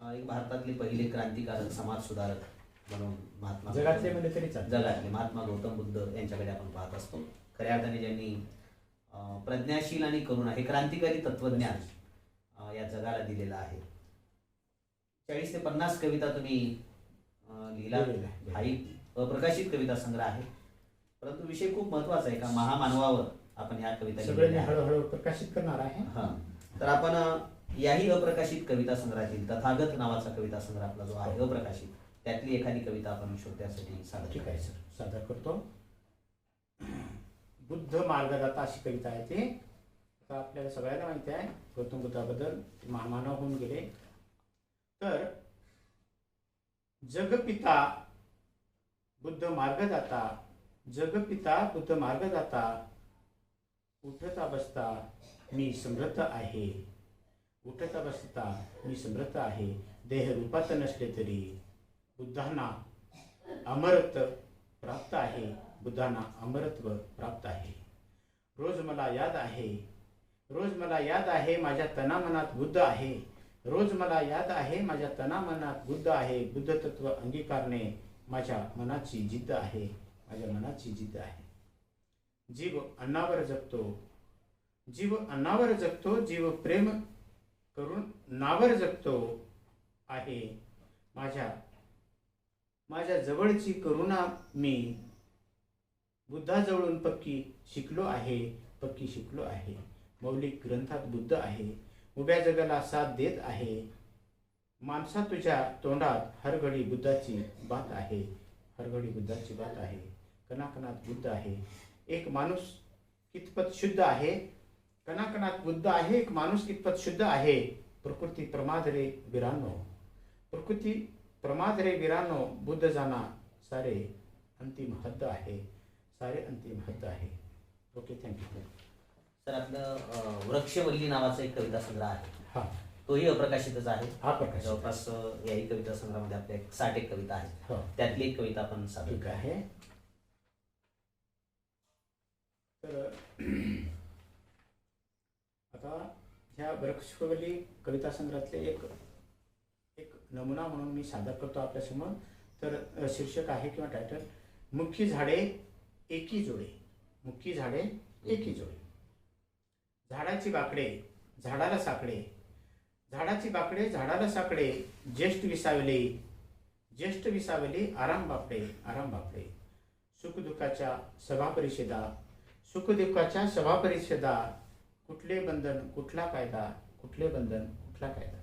एक भारतातले पहिले क्रांतिकारक समाज सुधारक म्हणून महात्मा जगातले म्हणजे तरी चालेल. जगातले महात्मा गौतम बुद्ध यांच्याकडे आपण पाहत असतो. खऱ्या अर्थाने ज्यांनी प्रज्ञाशील आणि करुणा हे क्रांतिकारी तत्वज्ञान या जगाला दिलेलं आहे. 40 ते 50 कविता तुम्ही लिहिला. हा एक अप्रकाशित कविता संग्रह आहे, परंतु विषय खूप महत्वाचा आहे का महामानवावर आपण ह्या कविता सगळे लिहिलेल्या आहेत. हळूहळू प्रकाशित करणार आहे. हा, तर आपण याही अप्रकाशित कविता संग्रहातील तथागत नावाचा कविता संग्रह आपला जो आहे अप्रकाशित, त्यातली एखादी कविता आपण श्रोत्यासाठी सादर ठीक आहे करायचं. सर, सादर करतो. बुद्ध मार्गदाता अशी कविता आहे ती. आता आपल्याला सगळ्यांना माहिती आहे गौतम बुद्धाबद्दल, महामानव होऊन गेले. तर जगपिता बुद्ध मार्गदाता, जगपिता बुद्ध मार्गदाता, उठता बसता मी समर्थ आहे, उठता बसता मी समर्थ आहे. देह रूपात नसले तरी बुद्धांना अमरत्व प्राप्त आहे, बुद्धांना अमरत्व प्राप्त आहे. रोज मला याद आहे, रोज मला याद आहे माझ्या तनामनात बुद्ध आहे, रोज मला याद आहे माझ्या तनामनात बुद्ध आहे. बुद्ध तत्व अंगीकारणे माझ्या मनाची जिद्द आहे, माझ्या मनाची जिद्द आहे. जीव अन्नावर जगतो, जीव अन्नावर जगतो, जीव प्रेम करून नावर जगतो आहे. माझ्या जवळची करुणा मी बुद्धाजवळून पक्की शिकलो आहे, पक्की शिकलो आहे. मौलिक ग्रंथात बुद्ध आहे, उभ्या जगाला साथ देत आहे. माणसा तुझ्या तोंडात हरघडी बुद्धाची बात आहे, हरघडी बुद्धाची बात आहे. कणाकणात बुद्ध आहे, एक माणूस कितपत शुद्ध आहे, कणाकणात बुद्ध आहे, एक माणूस कितपत शुद्ध आहे. प्रकृती प्रमाद रे वीरांनो, प्रकृती प्रमाद रे वीरांनो, बुद्ध जाना सारे अंतिम हद्द आहे, सारे अंतिम हद्द आहे. Okay, thank you. तर आपलं वृक्षवल्ली नावाचा एक कविता संग्रह आहे, हा तोही अप्रकाशितच आहे. हा प्रकाश जवळपास याही कविता संग्रहामध्ये आपल्या 60 एक कविता आहेत. हो, त्यातली एक कविता आपण सादर ठीक करूया. आहे. तर आता ह्या वृक्षवल्ली कविता संग्रहातले एक नमुना म्हणून मी सादर करतो आपल्यासमोर. तर शीर्षक आहे किंवा टायटल, मुख्य झाडे एकी जोडे, मुख्य झाडे एकी जोडे. झाडाची बाकडे झाडाला साकडे, झाडाची बाकडे झाडाला साकडे, ज्येष्ठ विसावले, ज्येष्ठ विसावले, आराम बापडे, आराम बापडे. सुखदुःखाच्या सभा परिषदा, सुखदुःखाच्या सभा परिषदा, कुठले बंधन कुठला कायदा, कुठले बंधन कुठला कायदा.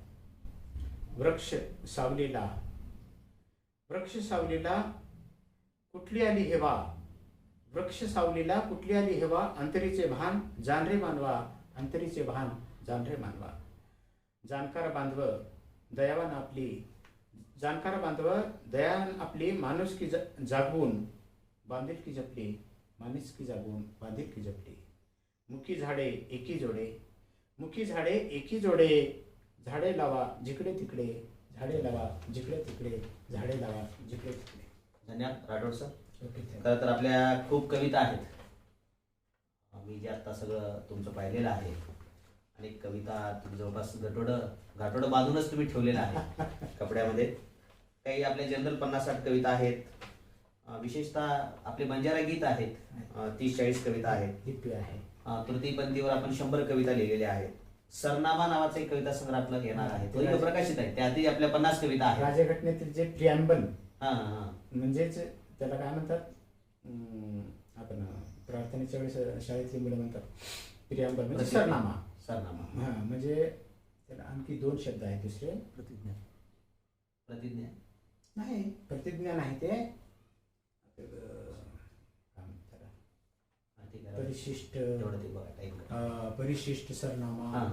वृक्ष सावलीला, वृक्ष सावलीला कुठली आली हेवा, वृक्ष सावलीला कुठली आली हेवा. अंतरीचे भान जाण रे मानवा, अंतरीचे भान जाण रे मानवा. जाणकार बांधव दयावान आपली, जाणकार बांधव दयावान आपली, माणुसकी जागवून बांधिलकी जपली, माणुसकी जागवून बांधिलकी जपली. मुखी झाडे एकी जोडे, मुखी झाडे एकी जोडे, झाडे लावा जिकडे तिकडे, झाडे लावा जिकडे तिकडे, झाडे लावा जिकडे तिकडे. धन्यवाद राठोड सर. ओके, खरं तर आपल्या खूप कविता आहेत. मी जे आता सगळं तुमचं पाहिलेलं आहे, आणि कविता तुम्ही जवळपास घाटोडं बांधूनच तुम्ही ठेवलेलं आहे कपड्यामध्ये. काही आपले जनरल 50-60 कविता आहेत, विशेषतः आपले बंजारा गीत आहेत, 30-40 कविता आहेत. लिपी आहे. तृतीयपंथीवर आपण 100 कविता लिहिलेल्या आहेत. सरनामा नावाचा एक कविता संग्रह आपला येणार आहे, तो प्रकाशित आहे. त्यातही आपल्या 50 कविता आहेत. राज्यघटनेतील जे प्रिॲम्बल, हा, म्हणजेच त्याला काय म्हणतात, आपण प्रार्थनेच्या वेळेस शाळेतली मुलं म्हणतात प्रिॲम्बल म्हणजे सरनामा. सरनामा हा, म्हणजे त्याला आणखी 2 शब्द आहेत दुसरे. प्रतिज्ञा, प्रतिज्ञा नाही, प्रतिज्ञा नाही, ते परिशिष्ट, परिशिष्ट सरनामा,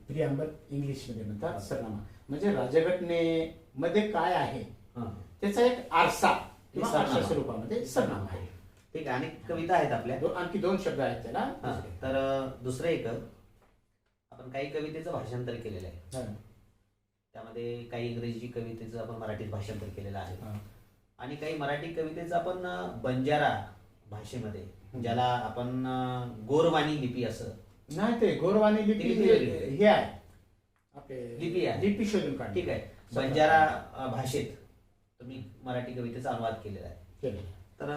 प्रिॲम्बल इंग्लिशमध्ये म्हणतात सरनामा. म्हणजे राज्यघटनेमध्ये काय आहे त्याचा एक आरसा किंवा आरसा स्वरूपामध्ये सरनामा आहे. ठीक आहे. आणि कविता आहेत आपल्या, आणखी 2 शब्द आहेत त्याला. तर दुसरं एक आपण काही कवितेचं भाषांतर केलेलं आहे. त्यामध्ये काही इंग्रजी कवितेचं आपण मराठीत भाषांतर केलेलं आहे हा. आणि काही मराठी कवितेचं आपण बंजारा भाषेमध्ये, ज्याला आपण गोरवाणी लिपी असं, नाही ते गोरवाणी लिपी लिपी वेगळी. हे आहे आपले लिपी आहे. लिपी शोधून काढ. ठीक आहे. बंजारा भाषेत तुम्ही मराठी कवितेचा अनुवाद केलेला आहे. केलं. तर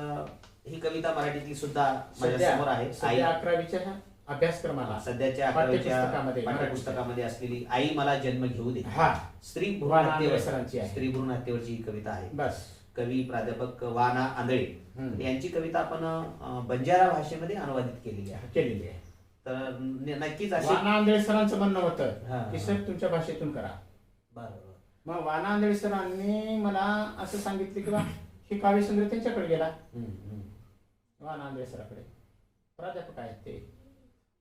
ही कविता मराठीतली सुद्धा माझ्या सध्या समोर आहे. सध्या 11वीच्या अभ्यासक्रमाला सध्याच्या पाठ्यपुस्तकामध्ये, पाठ्यपुस्तकामध्ये असलेली आई मला जन्म घेऊ दे, हा स्त्री भ्रूण वाना हत्येवर, सरांची आहे. स्त्री भ्रूण हत्येवरची ही कविता आहे. बस. कवी प्राध्यापक वाना आंधळे यांची कविता आपण बंजारा भाषेमध्ये अनुवादित केलेली आहे. केलेली आहे. तर नक्कीच अशी वाना आंधळे सरांचं म्हणणं हा, होतं की सर तुमच्या भाषेतून करा. बरोबर. मग वाना आंधळे सरांनी मला असं सांगितलं की बा हे काव्यसंग्रह त्यांच्याकडे गेला. वाना आंधळे सराकडे प्राध्यापक आहेत ते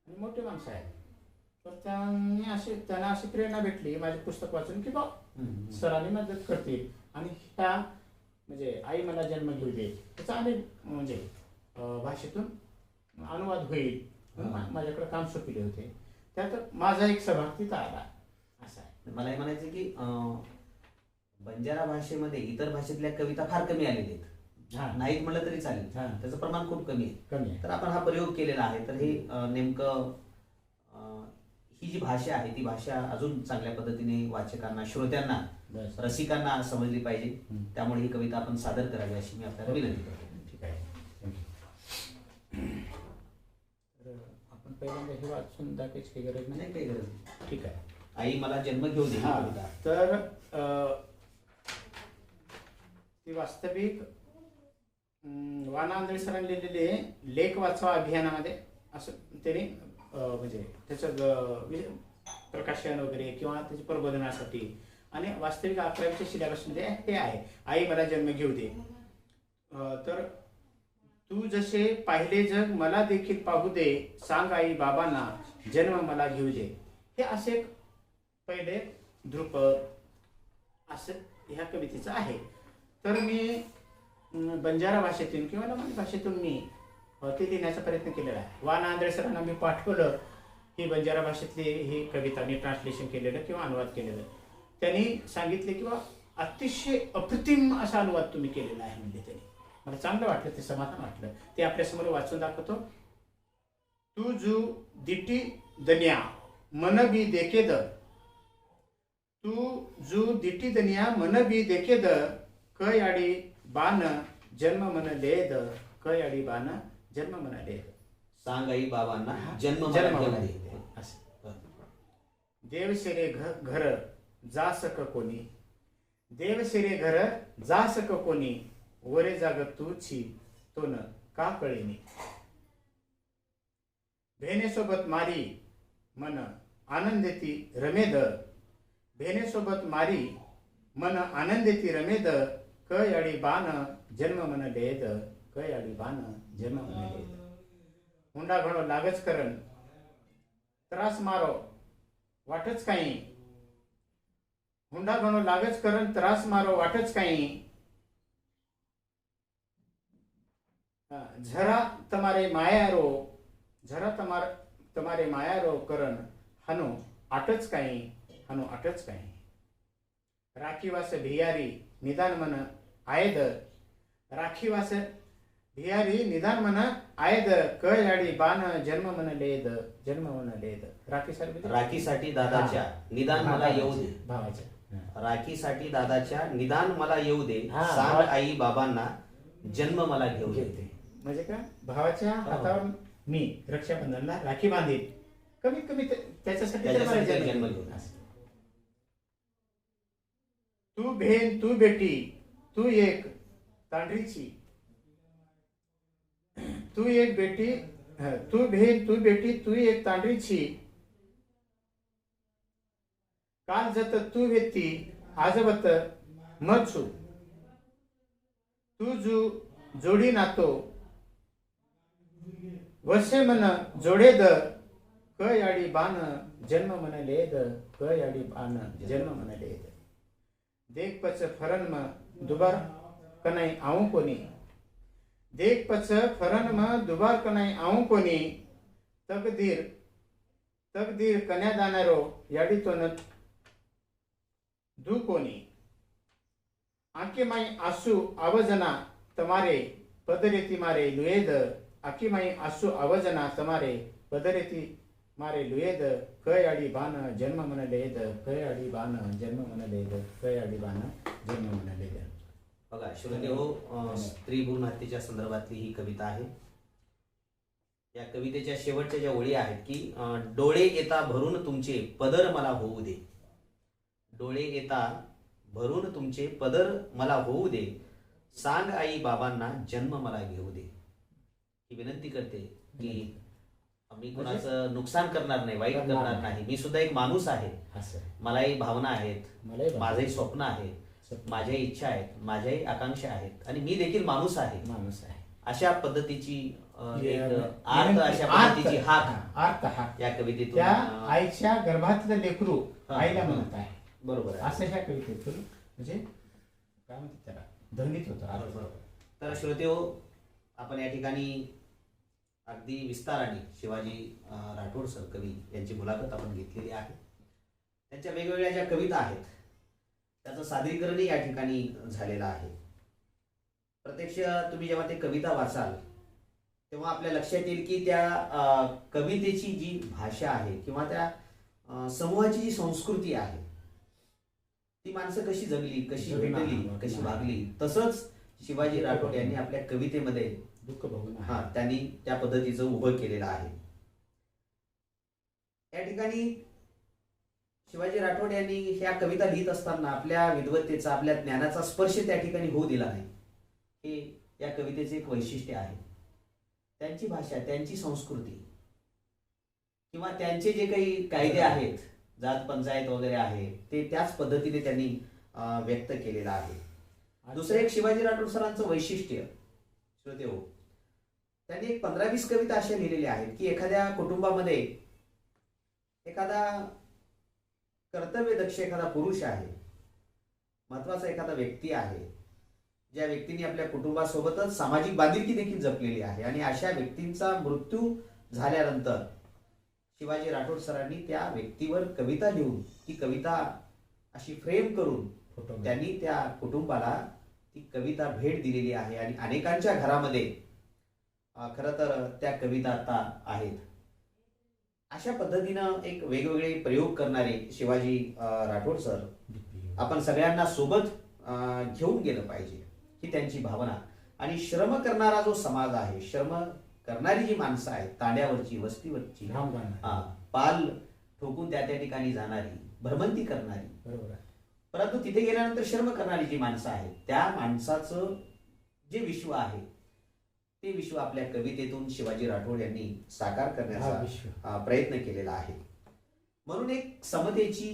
आणि मोठे माणसं आहेत. तर त्यांना अशी प्रेरणा भेटली माझे पुस्तक वाचून की बा सरांनी मदत करतील आणि ह्या म्हणजे आई मला जन्म घेऊ दे त्याचा अनेक म्हणजे भाषेतून अनुवाद होईल म्हणून माझ्याकडे काम सोपले होते. त्यात माझा एक सहभाग तिथं आला. असं आहे. मला हे म्हणायचं की बंजारा भाषेमध्ये इतर भाषेतल्या कविता फार कमी आलेल्या आहेत. हा. नाहीत म्हटलं तरी चालेल, हा. त्याचं प्रमाण खूप कमी आहे. कमी आहे. तर आपण हा प्रयोग केलेला आहे. तर हे नेमकं ही जी भाषा आहे ती भाषा अजून चांगल्या पद्धतीने वाचकांना, श्रोत्यांना, बस. रसिकांना समजली पाहिजे. त्यामुळे ही कविता आपण सादर करावी अशी मी आपल्याला विनंती करतो. ठीक आहे. तर आपण पहिल्यांदा हे वाचून दाखवायची काही गरज नाही. नाही काही गरज नाही. ठीक आहे. आई मला जन्म घेऊ दे ही हा. कविता. तर ती वास्तविक वाना आंधळे सरांनी लिहिलेले लेख वाचवा अभियानामध्ये असं त्यांनी म्हणजे त्याचं प्रकाशन वगैरे किंवा त्याच्या प्रबोधनासाठी आणि वास्तविक 11वीच्या सिलेबसमध्ये हे आहे आई मला जन्म घेऊ दे. तर तू जसे पाहिले जग मला देखील पाहू दे, सांग आई बाबांना जन्म मला घेऊ दे. हे असे एक पहिले ध्रुपद असं ह्या कवितेचं आहे. तर मी बंजारा भाषेतून किंवा लमाणी भाषेतून मी ते लिहिण्याचा प्रयत्न केलेला आहे. वाना आंधळे सरांना मी पाठवलं ही बंजारा भाषेतली ही कविता मी ट्रान्सलेशन केलेलं किंवा अनुवाद केलेलं. त्यांनी सांगितले की बा अतिशय अप्रतिम असा अनुवाद तुम्ही केलेला आहे म्हणजे त्यांनी. मला चांगलं वाटलं, ते समाधान वाटलं. ते आपल्यासमोर वाचून दाखवतो. तू जू दिटी दन्या मन बी देखेद, तू जू दिटी दन्या मन बी देखेद, कयाडी बान जन्म मन लेद, कयाडी बान जन्म मन लेद. सांग आई बाबांना जन्म मला जन्म घेऊ मला दे. दे. असं. देव शिरे घर जा सक कोणी, देव शिरे घर जा सक कोणी, वरे जाग तूची तोन का कळेनी. भेनेसोबत मारी मन आनंदेती रमेद, भेनेसोबत मारी मन आनंदेती रमेद, कयाडी बाण जन्म मन लेद, कयाडी बाण जन्म मन लेद. हुंडा घडो लागच करण त्रास मारो वाटच काही, हुंडा घडो लागच करण त्रास मारो वाटच काही, झरा तमारे मायारो, झरा तमारे मायारो करण हनो आटच काही, हनो आटच काही. राखीवास भियारी निदान मन आयद, राखीवास भियारी निदान मन आयद, कयाडी बाण जन्म मन लेद, जन्म मन लेद. राखीसाठी दादाच्या निदान मला येऊ दे, भावाच्या राखीसाठी दादाच्या निदान मला येऊ दे, हा, सांग आई बाबांना जन्म मला घेऊ दे. घेते. म्हणजे काय भावाच्या हातावर मी रक्षाबंधनला राखी बांधेल, कमीत कमी त्याच्यासाठी तर मला त्याच्यासाठी जन्म जन्म घेऊ. घेऊ. तू बहीण तू बेटी तू एक तांडरीची, तू एक बेटी तू बहीण तू बेटी तू एक तांडरीची, काल जत तू व्यक्ती आजवत मचू, तू जू जोडी नातो वसे मन जोडेद, कयाडी बाण जन्म मन लेद, कयाडी बाण जन्म मन लेद. देख पच फरन म दुबार कनाई आऊ कोणी, देख पच फरन म दुबार कनाई आऊ कोणी, तकदीर तकदीर कन्या दानारो याडी तो धू कोणी आके माई आसू आवजना तमारे पदरेती मारे लुएद आके माई आसू आवजना तमारे पदरेती मारे लुएद कय आडी बाण जन्म मन लेद कय आडी बाण जन्म मन लेद कय आडी बाण जन्म मन लेद. बघा श्रोते हो, स्त्री भ्रूण हत्येच्या संदर्भातली ही कविता आहे. या कवितेच्या शेवटच्या ज्या ओळी आहेत की डोळे येता भरून तुमचे पदर मला होऊ दे, डोळे येता भरून तुमचे पदर मला होऊ दे, सांग आई बाबांना जन्म मला घेऊ दे. ही विनंती करते की मी कुणाचं नुकसान करणार नाही, वाईट करणार नाही. मी सुद्धा एक माणूस आहे, मलाही भावना आहेत, माझंही स्वप्न आहे, माझ्याही इच्छा आहेत, माझ्याही आकांक्षा आहेत आणि मी देखील माणूस आहे. अशा पद्धतीची अशा पद्धतीची हाक या कवितेतून त्या आईच्या गर्भातलं लेकरू आईला म्हणत आहे. बरोबर आहे. असं ह्या कवितेतून म्हणजे काय म्हणतात त्याला ध्वनित होतं. तर श्रोतेहो, आपण या ठिकाणी अगदी विस्ताराने शिवाजी राठोड सर कवी यांची मुलाखत आपण घेतलेली आहे. त्यांच्या वेगवेगळ्या ज्या कविता आहेत त्याचं सादरीकरणही या ठिकाणी झालेलं आहे. प्रत्यक्ष तुम्ही जेव्हा ते कविता वाचाल तेव्हा आपल्या लक्षात येईल की त्या कवितेची जी भाषा आहे किंवा त्या समूहाची जी संस्कृती आहे ती माणसं कशी जगली, कशी भेटली, कशी वागली, तसंच शिवाजी राठोड यांनी आपल्या कवितेमध्ये दुःख बघून त्यांनी त्या पद्धतीचं उभं केलेलं आहे. या ठिकाणी शिवाजी राठोड यांनी ह्या कविता लिहित असताना आपल्या विद्वत्तेचा, आपल्या ज्ञानाचा स्पर्श त्या ठिकाणी होऊ दिला नाही. हे या कवितेचे एक वैशिष्ट्य आहे. त्यांची भाषा, त्यांची संस्कृती किंवा त्यांचे जे काही कायदे आहेत, जात पंचायत वगैरे आहे, ते त्याच पद्धतीने त्यांनी व्यक्त केलेलं आहे. दुसरं एक शिवाजी राठोड सरांचं वैशिष्ट्य श्रोते हो, त्यांनी एक 15-20 कविता अशा लिहिलेल्या आहेत की एखाद्या कुटुंबामध्ये एखादा कर्तव्यदक्ष एखादा पुरुष आहे, महत्वाचा एखादा व्यक्ती आहे, ज्या व्यक्तीने आपल्या कुटुंबासोबतच सामाजिक बांधिलकी देखील जपलेली आहे आणि अशा व्यक्तींचा मृत्यू झाल्यानंतर शिवाजी राठोड सरांनी त्या व्यक्तीवर कविता लिहून ती कविता अशी फ्रेम करून त्यांनी त्या कुटुंबाला ती कविता भेट दिलेली आहे आणि अनेकांच्या घरामध्ये खरं तर त्या कविता आता आहेत. अशा पद्धतीनं एक वेगवेगळे प्रयोग करणारे शिवाजी राठोड सर आपण सगळ्यांना सोबत घेऊन गेलं पाहिजे ही त्यांची भावना. आणि श्रम करणारा जो समाज आहे, श्रम करणारी जी माणसं आहेत, तांड्यावरची, वस्तीवरची, पाल ठोकून त्या ठिकाणी जाणारी, भ्रमंती करणारी, बरोबर आहे, परंतु तिथे गेल्यानंतर श्रम करणारी जी माणसं आहेत त्या माणसाचं जे विश्व आहे ते विश्व आपल्या कवितेतून शिवाजी राठोड यांनी साकार करण्याचा प्रयत्न केलेला आहे. म्हणून एक समतेची,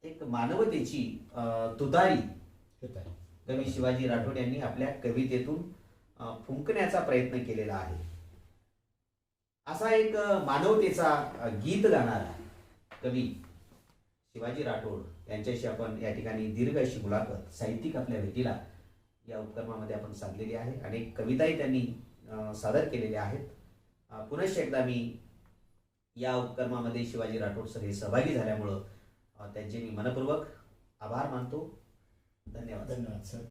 एक मानवतेची तुतारी कवी शिवाजी राठोड यांनी आपल्या कवितेतून फुंकण्याचा प्रयत्न केलेला आहे. असा एक मानवतेचा गीत गाणारा कवी शिवाजी राठोड यांच्याशी आपण या ठिकाणी दीर्घ अशी मुलाखत साहित्यिक आपल्या भेटीला या उपक्रमामध्ये आपण साधलेली आहे. अनेक कविताही त्यांनी सादर केलेल्या आहेत. पुनश्च एकदा मी या उपक्रमामध्ये शिवाजी राठोड सर हे सहभागी झाल्यामुळं त्यांचे मी मनपूर्वक आभार मानतो. धन्यवाद. धन्यवाद सर.